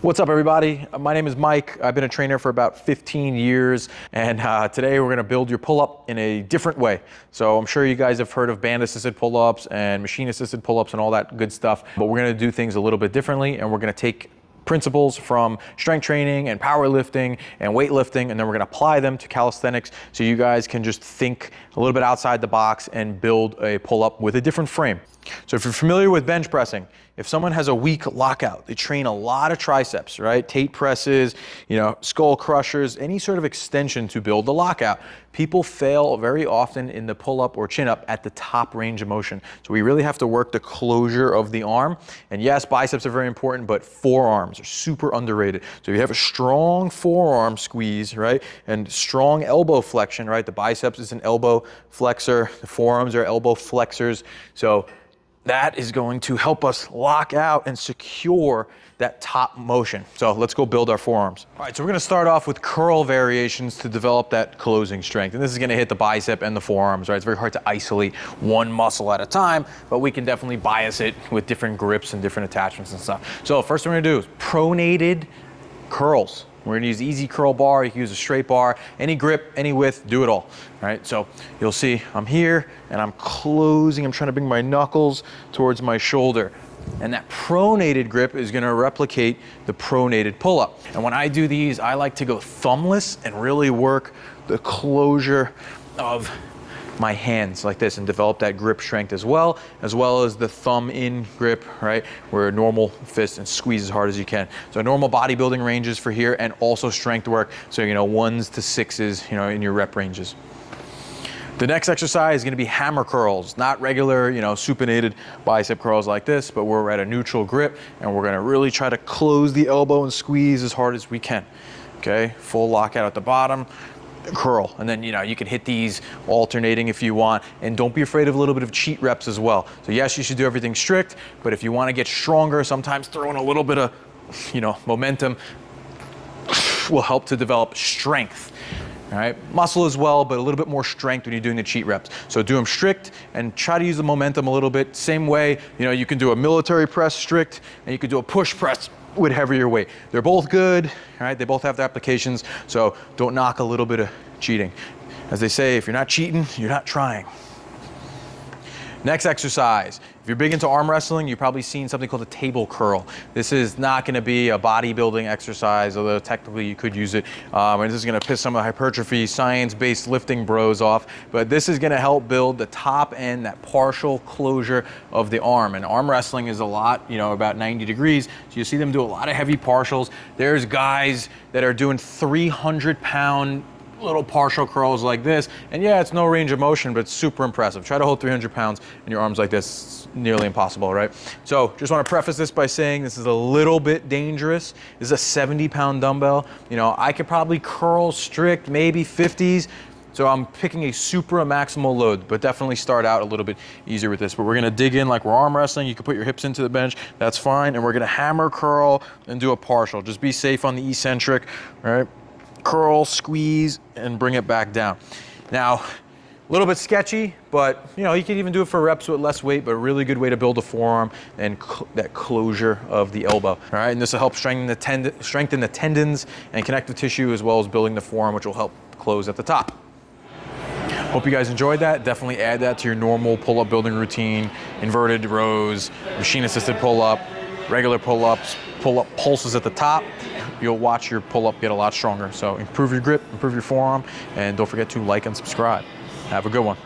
What's up, everybody? My name is Mike. I've been a trainer for about 15 years, and today we're gonna build your pull-up in a different way. So I'm sure you guys have heard of band-assisted pull-ups and machine-assisted pull-ups and all that good stuff, but we're gonna do things a little bit differently, and we're gonna take principles from strength training and powerlifting and weightlifting, and then we're gonna apply them to calisthenics so you guys can just think a little bit outside the box and build a pull-up with a different frame. So if you're familiar with bench pressing, if someone has a weak lockout, they train a lot of triceps, right? Tate presses, skull crushers, any sort of extension to build the lockout. People fail very often in the pull-up or chin-up at the top range of motion. So we really have to work the closure of the arm. And yes, biceps are very important, but forearms are super underrated. So if you have a strong forearm squeeze, right? And strong elbow flexion, right? The biceps is an elbow flexor, the forearms are elbow flexors. So that is going to help us lock out and secure that top motion. So let's go build our forearms. All right, so we're gonna start off with curl variations to develop that closing strength. And this is gonna hit the bicep and the forearms, right? It's very hard to isolate one muscle at a time, but we can definitely bias it with different grips and different attachments and stuff. So first thing we're gonna do is pronated curls. We're gonna use easy curl bar, you can use a straight bar, any grip, any width, do it all. All right, so you'll see I'm here and I'm closing, I'm trying to bring my knuckles towards my shoulder. And that pronated grip is gonna replicate the pronated pull-up. And when I do these, I like to go thumbless and really work the closure of my hands like this and develop that grip strength as well as the thumb in grip, right? Where a normal fist and squeeze as hard as you can. So normal bodybuilding ranges for here and also strength work. So, 1s to 6s, in your rep ranges. The next exercise is gonna be hammer curls, not regular, supinated bicep curls like this, but we're at a neutral grip and we're gonna really try to close the elbow and squeeze as hard as we can. Okay, full lockout at the bottom. Curl, and then you can hit these alternating if you want, and don't be afraid of a little bit of cheat reps as well. So yes, you should do everything strict, but if you want to get stronger, sometimes throwing a little bit of momentum will help to develop strength. All right, muscle as well, but a little bit more strength when you're doing the cheat reps. So do them strict and try to use the momentum a little bit. Same way, you can do a military press strict, and you can do a push press with heavier weight. They're both good, all right? They both have their applications, so don't knock a little bit of cheating. As they say, if you're not cheating, you're not trying. Next exercise. If you're big into arm wrestling, you've probably seen something called a table curl. This is not gonna be a bodybuilding exercise, although technically you could use it. And this is gonna piss some of the hypertrophy, science-based lifting bros off, but this is gonna help build the top end, that partial closure of the arm. And arm wrestling is a lot, about 90 degrees. So you see them do a lot of heavy partials. There's guys that are doing 300-pound little partial curls like this, and yeah, it's no range of motion, but it's super impressive. Try to hold 300 pounds in your arms like this. It's nearly impossible, right? So just want to preface this by saying this is a little bit dangerous. This is a 70-pound dumbbell. I could probably curl strict, maybe 50s. So I'm picking a super maximal load, but definitely start out a little bit easier with this. But we're gonna dig in like we're arm wrestling. You can put your hips into the bench, that's fine. And we're gonna hammer curl and do a partial. Just be safe on the eccentric, all right? Curl, squeeze, and bring it back down. Now, a little bit sketchy, but you can even do it for reps with less weight, but a really good way to build a forearm and that closure of the elbow. All right, and this will help strengthen the tendons and connective tissue, as well as building the forearm, which will help close at the top. Hope you guys enjoyed that. Definitely add that to your normal pull-up building routine. Inverted rows, machine-assisted pull-up, regular pull-ups, pull-up pulses at the top. You'll watch your pull-up get a lot stronger. So improve your grip, improve your forearm, and don't forget to like and subscribe. Have a good one.